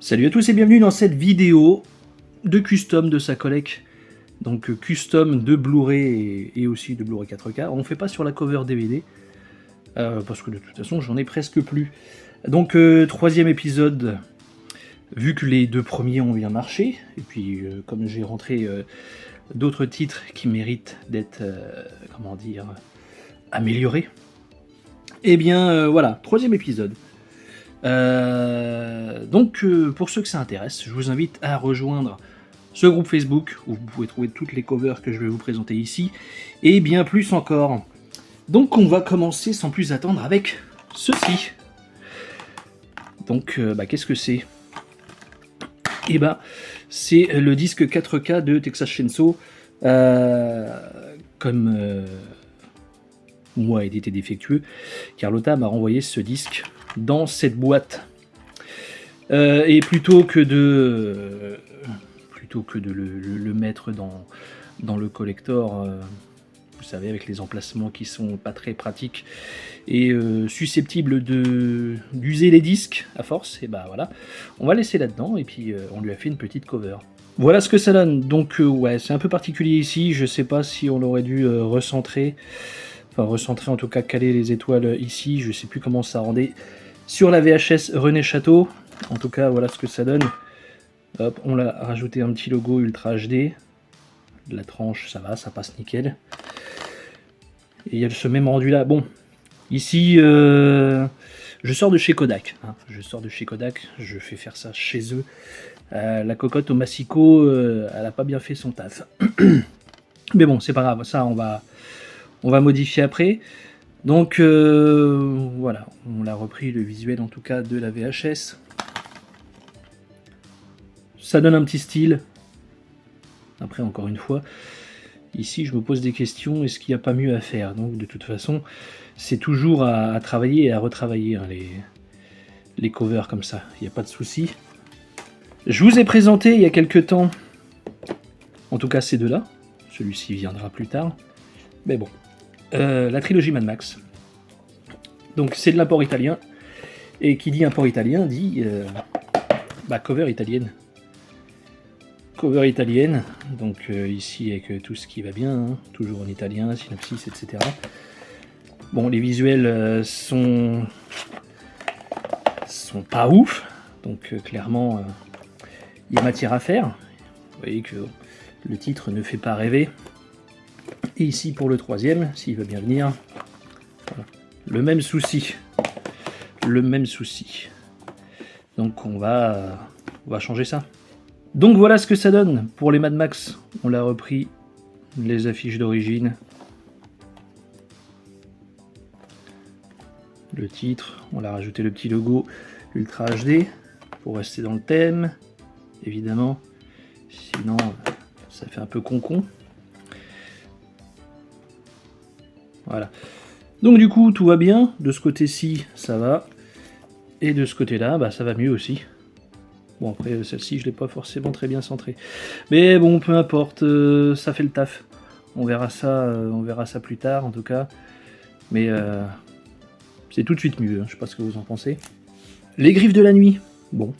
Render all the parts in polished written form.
Salut à tous et bienvenue dans cette vidéo de custom de sa collecte. Donc custom de Blu-ray et aussi de Blu-ray 4K. On ne fait pas sur la cover DVD parce que de toute façon j'en ai presque plus. Donc troisième épisode, vu que les deux premiers ont bien marché, et puis comme j'ai rentré d'autres titres qui méritent d'être, comment dire, améliorés, et bien voilà, troisième épisode. Donc pour ceux que ça intéresse, je vous invite à rejoindre ce groupe Facebook où vous pouvez trouver toutes les covers que je vais vous présenter ici et bien plus encore. Donc on va commencer sans plus attendre avec ceci. Donc qu'est-ce que c'est? Et c'est le disque 4K de Texas Chainsaw. Comme moi il était défectueux, Carlotta m'a renvoyé ce disque dans cette boîte. Et plutôt que de le mettre dans le collector, vous savez, avec les emplacements qui sont pas très pratiques et susceptibles d'user les disques à force, et voilà, on va laisser là-dedans et puis on lui a fait une petite cover. Voilà ce que ça donne. Donc ouais, c'est un peu particulier ici, je sais pas si on aurait dû recentrer en tout cas caler les étoiles ici, je sais plus comment ça rendait sur la VHS René Château. En tout cas, voilà ce que ça donne. Hop, on l'a rajouté un petit logo Ultra HD. La tranche, ça va, ça passe nickel. Et il y a ce même rendu là. Bon, ici, je sors de chez Kodak. Je fais faire ça chez eux. La cocotte au massicot, elle a pas bien fait son taf. Mais bon, c'est pas grave, ça on va modifier après. Donc voilà, on l'a repris le visuel en tout cas de la VHS. Ça donne un petit style. Après, encore une fois, ici je me pose des questions, est-ce qu'il n'y a pas mieux à faire? Donc de toute façon, c'est toujours à travailler et à retravailler hein, les covers comme ça, il n'y a pas de souci. Je vous ai présenté il y a quelques temps, en tout cas ces deux-là, celui-ci viendra plus tard, mais bon, la trilogie Mad Max. Donc c'est de l'import italien, et qui dit import italien dit cover italienne. Cover italienne, donc ici avec tout ce qui va bien, hein, toujours en italien, synopsis, etc. Bon, les visuels sont pas ouf, donc clairement il y a matière à faire. Vous voyez que le titre ne fait pas rêver. Et ici pour le troisième, s'il veut bien venir, voilà. Le même souci. Donc on va changer ça. Donc voilà ce que ça donne pour les Mad Max. On l'a repris, les affiches d'origine, le titre, on l'a rajouté le petit logo Ultra HD pour rester dans le thème, évidemment. Sinon, ça fait un peu con. Voilà. Donc du coup, tout va bien. De ce côté-ci, ça va. Et de ce côté-là, ça va mieux aussi. Bon, après, celle-ci, je ne l'ai pas forcément très bien centrée. Mais bon, peu importe, ça fait le taf. On verra ça plus tard, en tout cas. Mais c'est tout de suite mieux, hein. Je sais pas ce que vous en pensez. Les griffes de la nuit. Bon.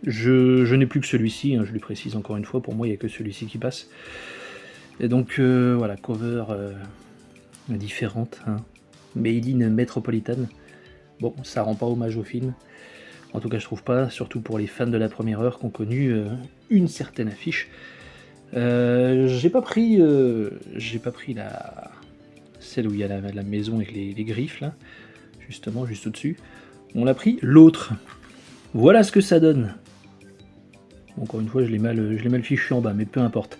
Je n'ai plus que celui-ci, hein, je lui précise encore une fois. Pour moi, il n'y a que celui-ci qui passe. Et donc, voilà, cover différente. Hein. Made in Metropolitan. Bon, ça rend pas hommage au film. En tout cas, je trouve pas, surtout pour les fans de la première heure qui ont connu une certaine affiche. J'ai pas pris celle où il y a la maison avec les griffes là, justement juste au-dessus. On l'a pris l'autre. Voilà ce que ça donne. Encore une fois, je l'ai mal fichu en bas, mais peu importe.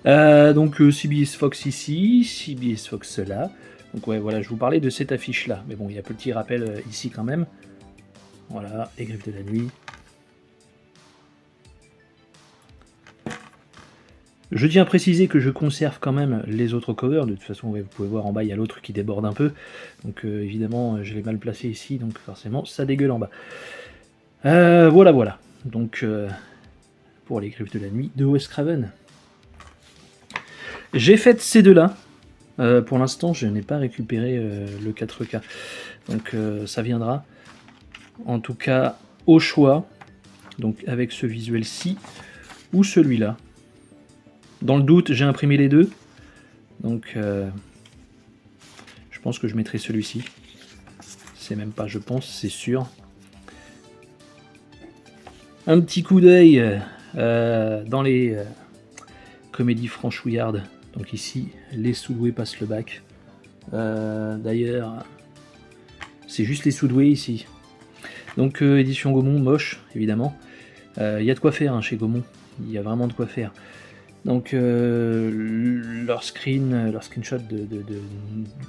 Donc CBS Fox ici, CBS Fox là. Donc ouais, voilà, je vous parlais de cette affiche là, mais bon, il y a petit rappel ici quand même. Voilà, les griffes de la nuit. Je tiens à préciser que je conserve quand même les autres covers. De toute façon, ouais, vous pouvez voir en bas, il y a l'autre qui déborde un peu. Donc évidemment, je l'ai mal placé ici, donc forcément, ça dégueule en bas. Voilà. Donc, pour les griffes de la nuit de Wes Craven. J'ai fait ces deux-là. Pour l'instant, je n'ai pas récupéré le 4K. Donc, ça viendra. En tout cas, au choix. donc avec ce visuel-ci, ou celui-là. Dans le doute, j'ai imprimé les deux, donc je pense que je mettrai celui-ci. C'est même pas je pense, c'est sûr. Un petit coup d'œil dans les comédies franchouillardes. Donc ici, les Soudoués passent le bac. D'ailleurs, c'est juste les Soudoués ici. Donc édition Gaumont, moche évidemment. Il y a de quoi faire hein, chez Gaumont, il y a vraiment de quoi faire. Donc leur screenshot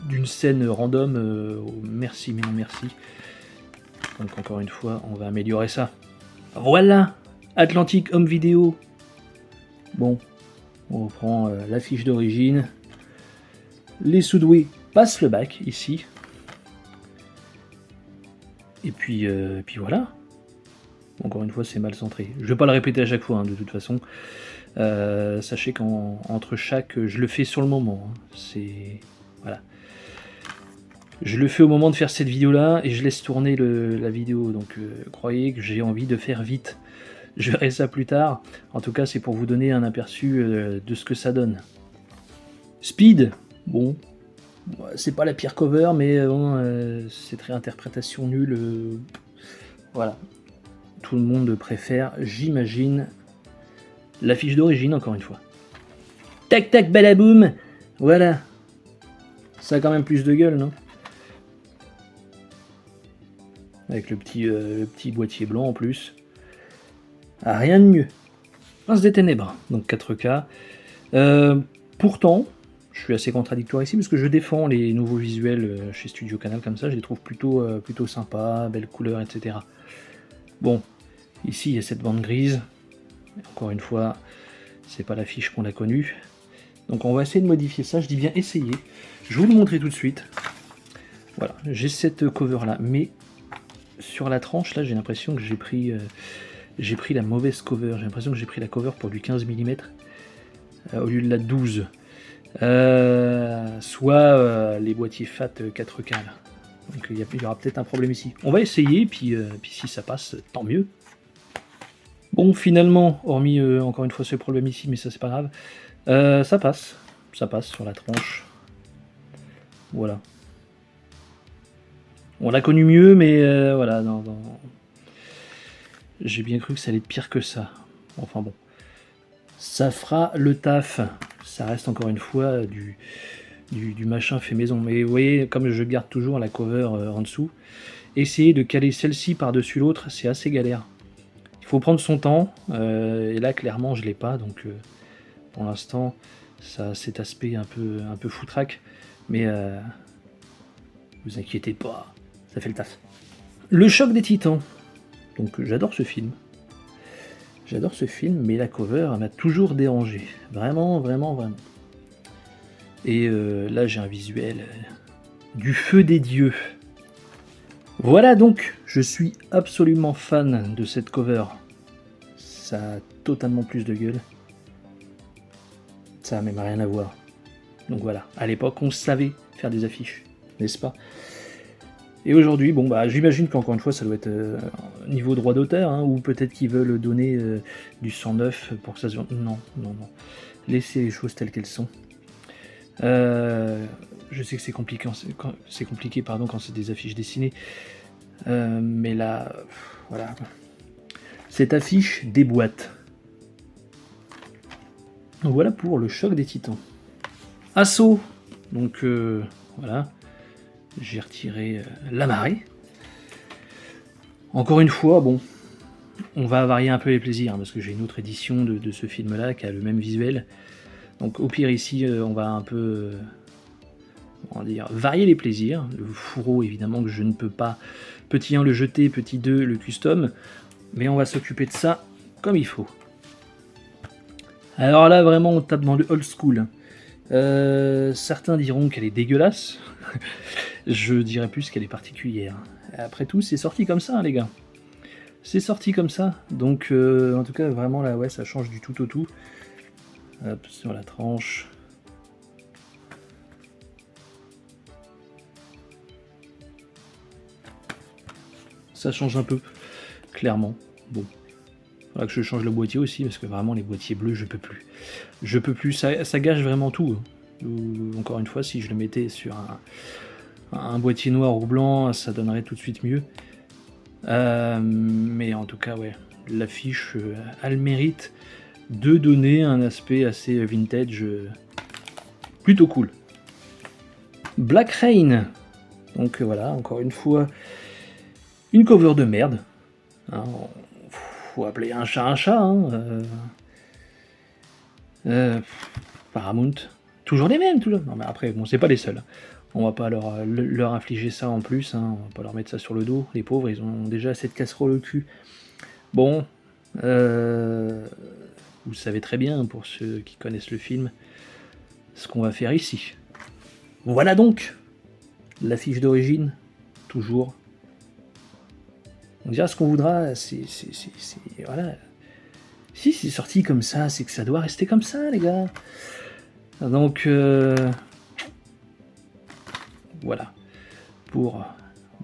d'une scène random, merci mais non merci. Donc encore une fois, on va améliorer ça. Voilà, Atlantic Home Video. Bon, on reprend l'affiche d'origine. Les Soudoués passent le bac ici. Et puis voilà. Encore une fois, c'est mal centré. Je ne vais pas le répéter à chaque fois, hein, de toute façon. Sachez qu'entre chaque, je le fais sur le moment. Hein. C'est voilà. Je le fais au moment de faire cette vidéo-là et je laisse tourner la vidéo. Donc croyez que j'ai envie de faire vite. Je verrai ça plus tard. En tout cas, c'est pour vous donner un aperçu de ce que ça donne. Speed, bon, c'est pas la pire cover, mais bon, c'est très interprétation nulle. Voilà. Tout le monde préfère, j'imagine, l'affiche d'origine, encore une fois. Tac tac balaboum. Voilà. Ça a quand même plus de gueule, non? Avec le petit boîtier blanc en plus. Ah, rien de mieux. Prince des Ténèbres, donc 4K. Pourtant, je suis assez contradictoire ici parce que je défends les nouveaux visuels chez Studio Canal comme ça. Je les trouve plutôt sympas, belles couleurs, etc. Bon, ici il y a cette bande grise. Encore une fois, c'est pas l'affiche qu'on a connue. Donc on va essayer de modifier ça. Je dis bien essayer. Je vais vous le montrer tout de suite. Voilà, j'ai cette cover là, mais sur la tranche là, j'ai l'impression que j'ai pris la mauvaise cover. J'ai l'impression que j'ai pris la cover pour du 15 mm au lieu de la 12. Soit les boîtiers FAT 4K là. Donc il y aura peut-être un problème ici. On va essayer, puis si ça passe, tant mieux. Bon, finalement, hormis encore une fois ce problème ici, mais ça c'est pas grave, ça passe sur la tranche. Voilà. On l'a connu mieux, mais voilà, j'ai bien cru que ça allait être pire que ça. Enfin bon, ça fera le taf. Ça reste encore une fois du machin fait maison. Mais vous voyez, comme je garde toujours la cover en dessous, essayer de caler celle-ci par-dessus l'autre, c'est assez galère. Il faut prendre son temps, et là clairement je l'ai pas, donc pour l'instant ça a cet aspect un peu foutraque, mais vous inquiétez pas, ça fait le taf. Le Choc des Titans, donc j'adore ce film. J'adore ce film, mais la cover m'a toujours dérangé. Vraiment. Et là, j'ai un visuel du feu des dieux. Voilà donc, je suis absolument fan de cette cover. Ça a totalement plus de gueule. Ça n'a même rien à voir. Donc voilà, à l'époque, on savait faire des affiches, n'est-ce pas? Et aujourd'hui, bon bah j'imagine qu'encore une fois ça doit être niveau droit d'auteur, hein, ou peut-être qu'ils veulent donner du 109 pour que ça se vende. Non. Laissez les choses telles qu'elles sont. Je sais que c'est compliqué, quand c'est des affiches dessinées. Mais là, voilà. Cette affiche déboîte. Donc voilà pour le Choc des Titans. Assaut. Donc voilà. J'ai retiré la marée. Encore une fois, bon, on va varier un peu les plaisirs, parce que j'ai une autre édition de ce film-là qui a le même visuel. Donc au pire ici, on va un peu, on va dire, varier les plaisirs. Le fourreau, évidemment, que je ne peux pas, petit 1 le jeter, petit 2 le custom, mais on va s'occuper de ça comme il faut. Alors là, vraiment, on tape dans le old school. Certains diront qu'elle est dégueulasse. Je dirais plus qu'elle est particulière. Après tout, c'est sorti comme ça, hein, les gars. C'est sorti comme ça. Donc, en tout cas, vraiment, là, ouais, ça change du tout au tout. Hop, sur la tranche. Ça change un peu, clairement. Bon. Faudra que je change le boîtier aussi, parce que vraiment les boîtiers bleus, je peux plus. Je peux plus, ça gâche vraiment tout. Encore une fois, si je le mettais sur un boîtier noir ou blanc, ça donnerait tout de suite mieux. Mais en tout cas, ouais, l'affiche a le mérite de donner un aspect assez vintage, plutôt cool. Black Rain, donc voilà, encore une fois, une cover de merde. Hein, faut appeler un chat un chat. Hein, Paramount, toujours les mêmes, toujours. Non mais après, bon, c'est pas les seuls. On va pas leur infliger ça en plus, hein. On va pas leur mettre ça sur le dos. Les pauvres, ils ont déjà assez de casseroles au cul. Bon, vous savez très bien, pour ceux qui connaissent le film, ce qu'on va faire ici. Voilà donc l'affiche d'origine, toujours. On dira ce qu'on voudra, c'est voilà. Si c'est sorti comme ça, c'est que ça doit rester comme ça, les gars. Donc voilà pour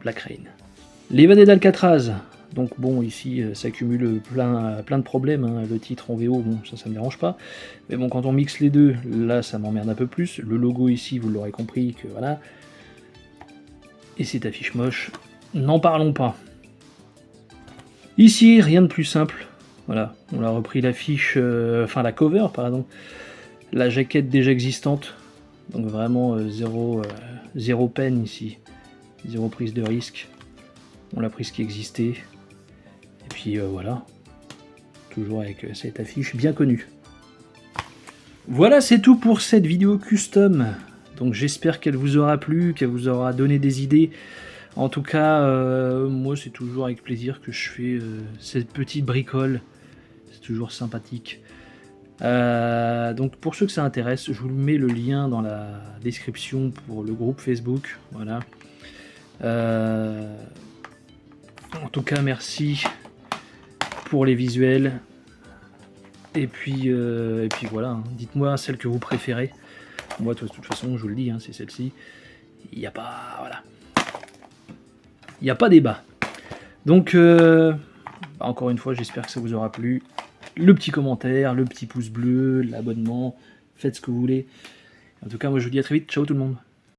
Black Rain. L'évadé d'Alcatraz. Donc bon, ici, ça cumule plein de problèmes. Hein. Le titre en VO, bon, ça me dérange pas. Mais bon, quand on mixe les deux, là, ça m'emmerde un peu plus. Le logo ici, vous l'aurez compris, que voilà. Et cette affiche moche, n'en parlons pas. Ici, rien de plus simple. Voilà, on a repris l'affiche, enfin la cover, pardon. La jaquette déjà existante. Donc vraiment zéro peine ici. Zéro prise de risque. On l'a pris ce qui existait. Et puis voilà. Toujours avec cette affiche bien connue. Voilà, c'est tout pour cette vidéo custom. Donc j'espère qu'elle vous aura plu, qu'elle vous aura donné des idées. En tout cas, moi c'est toujours avec plaisir que je fais cette petite bricole. C'est toujours sympathique. Donc pour ceux que ça intéresse, je vous mets le lien dans la description pour le groupe Facebook. Voilà. En tout cas, merci pour les visuels. Et puis voilà, hein. Dites-moi celle que vous préférez. Moi, de toute façon, je vous le dis, hein, c'est celle-ci. Il n'y a pas... Voilà. Il n'y a pas débat. Donc, encore une fois, j'espère que ça vous aura plu. Le petit commentaire, le petit pouce bleu, l'abonnement, faites ce que vous voulez. En tout cas, moi, je vous dis à très vite. Ciao tout le monde.